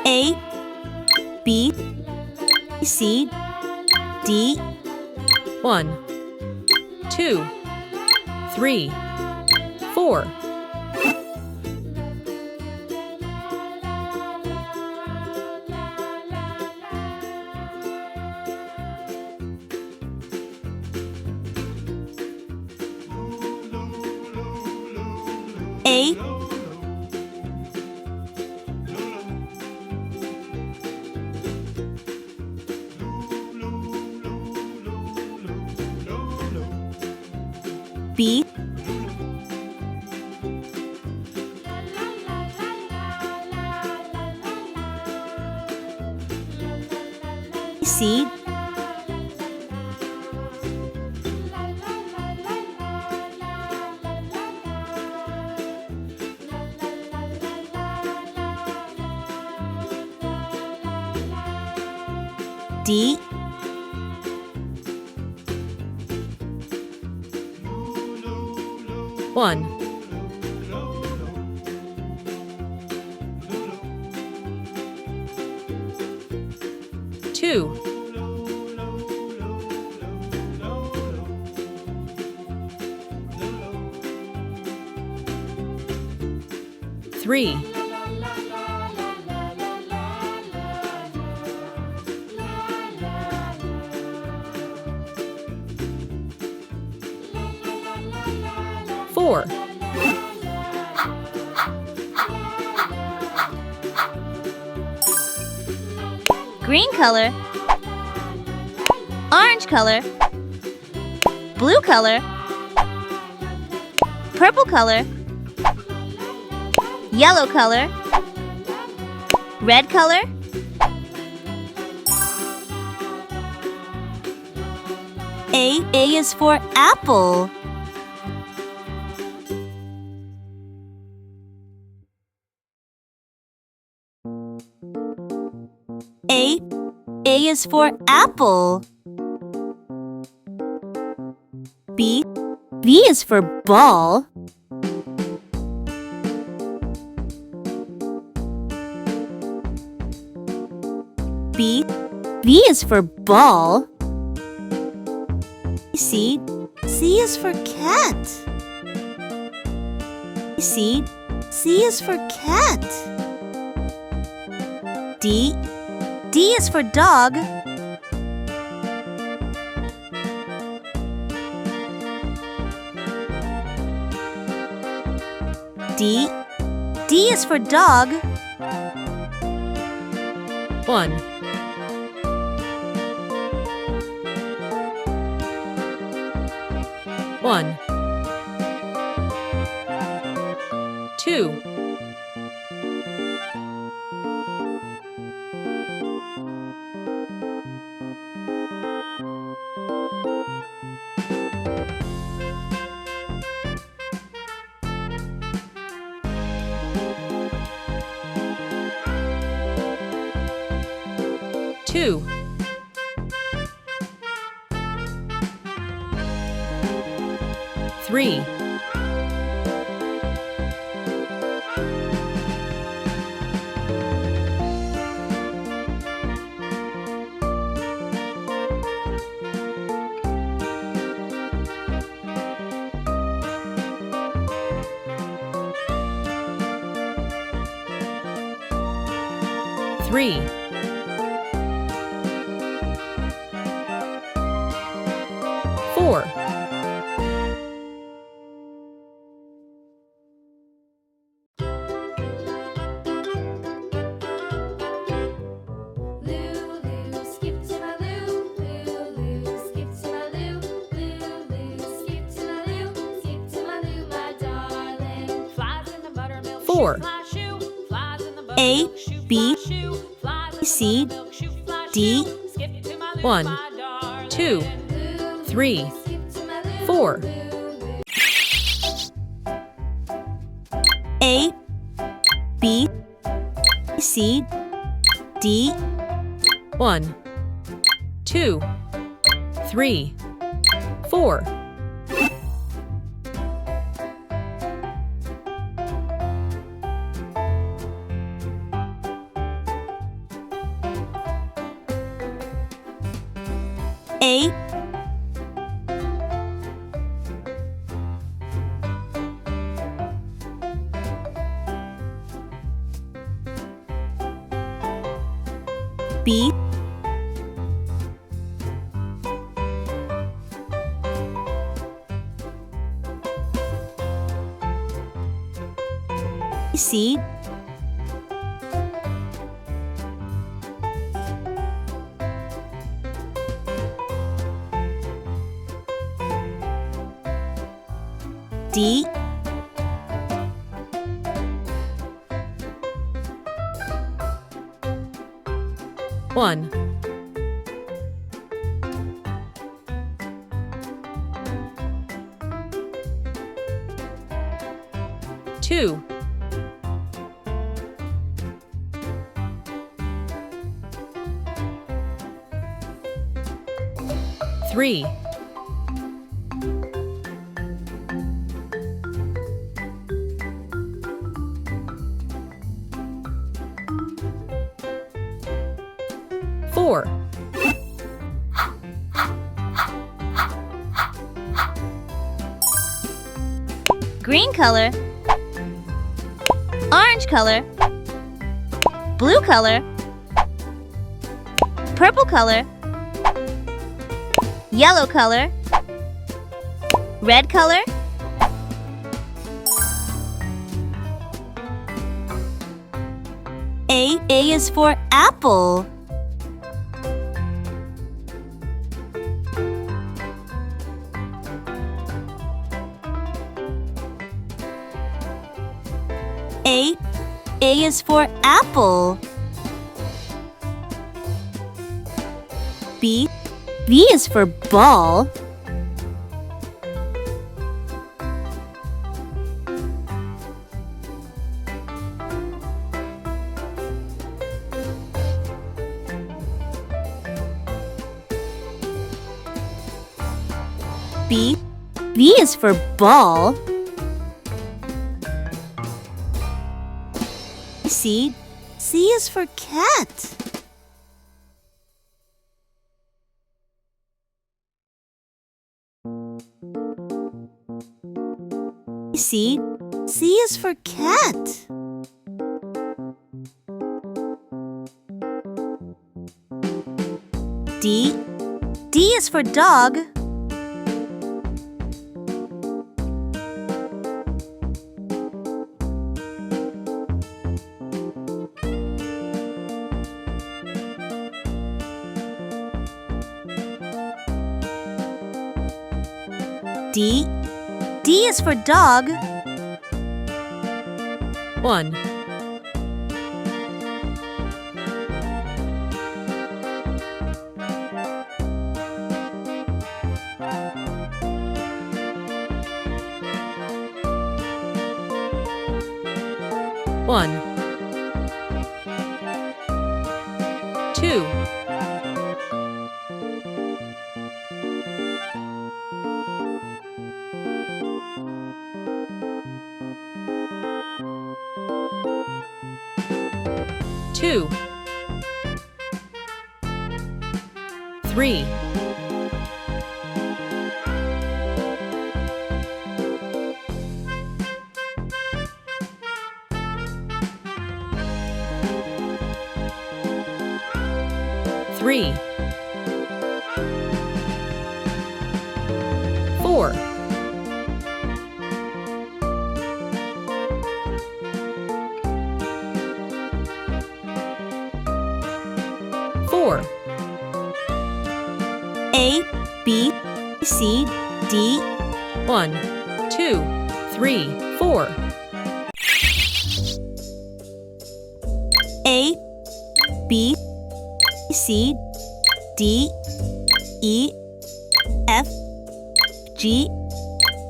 A, B, C, D. 1, 2, 3, 4. A, B, C, D, 1, 2, 3, 4. green color, orange color, blue color, purple color, yellow color, red color, A is for apple. A is for apple. B is for ball. B is for ball. C is for cat. C is for cat. D is for dog. D is for dog. 1, 1, 2, 2, 3, 3, 4. Four. A, B, C, D. 1, 2, 3, 4. A, B, C, D. 1, 2, 3, 4. A, B, C, D, 1, 2, 3, 4, green color, orange color, blue color, purple color, yellow color, red color, A is for apple. A is for apple. B is for ball. B is for ball. C is for cat. C is for cat. D is for dog. D is for dog. 1, 1, 2, 2, 3, 3, 4, 4, A, B, C, D. 1, 2, 3, 4, A, B, C, D, E, F, G,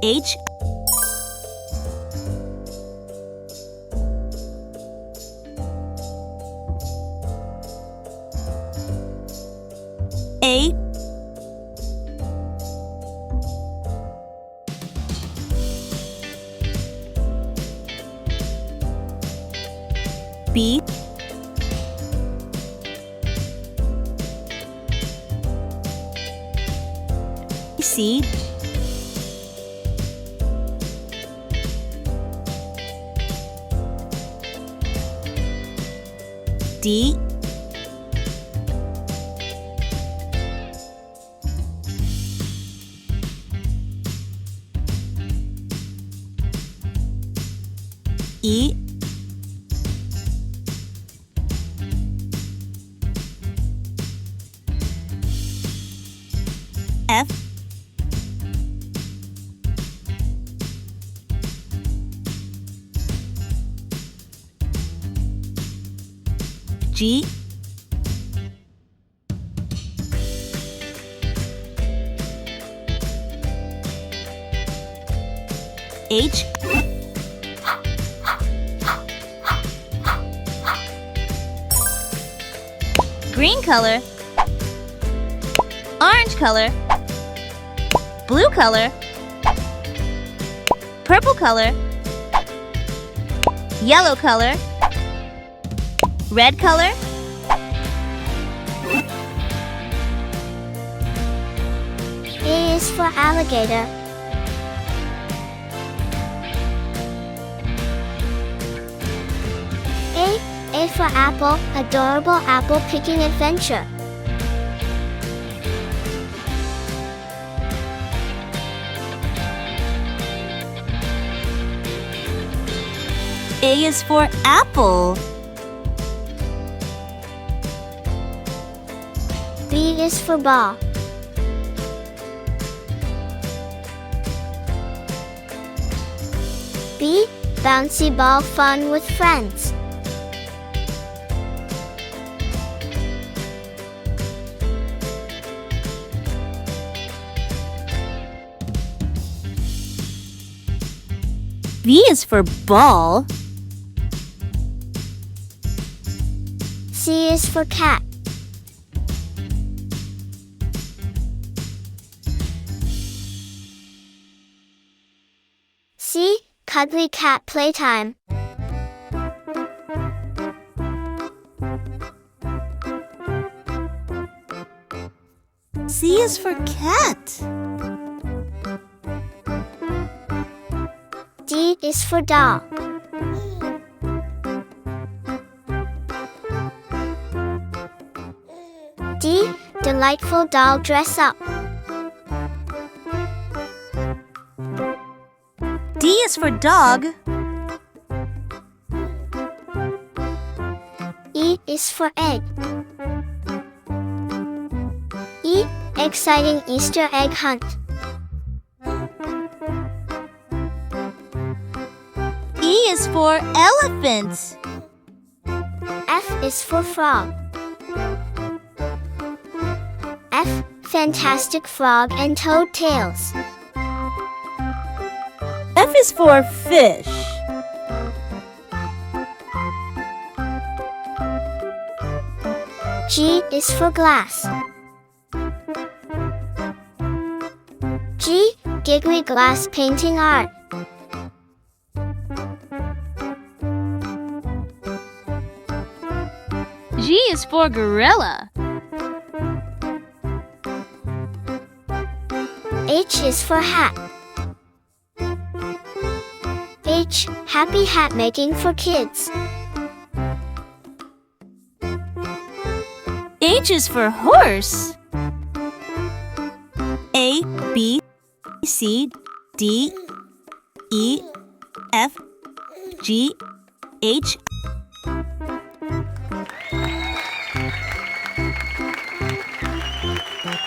H, A, B, C D E F G H green color, orange color, blue color, purple color, yellow color, red color, A is for alligator. A for apple, adorable apple picking adventure. A is for apple. B is for ball. B, bouncy ball fun with friends. B is for ball. C is for cat. C, cuddly cat playtime. C is for cat. D is for doll. D, delightful doll dress up. D is for dog. E is for egg. E, exciting Easter egg hunt. E is for elephant. F is for frog. F, fantastic frog and toad tails. F is for fish. G is for glass. G, giggly glass painting art. G is for gorilla. H is for hat. H, happy hat making for kids. H is for horse. A, B, C, D, E, F, G, H,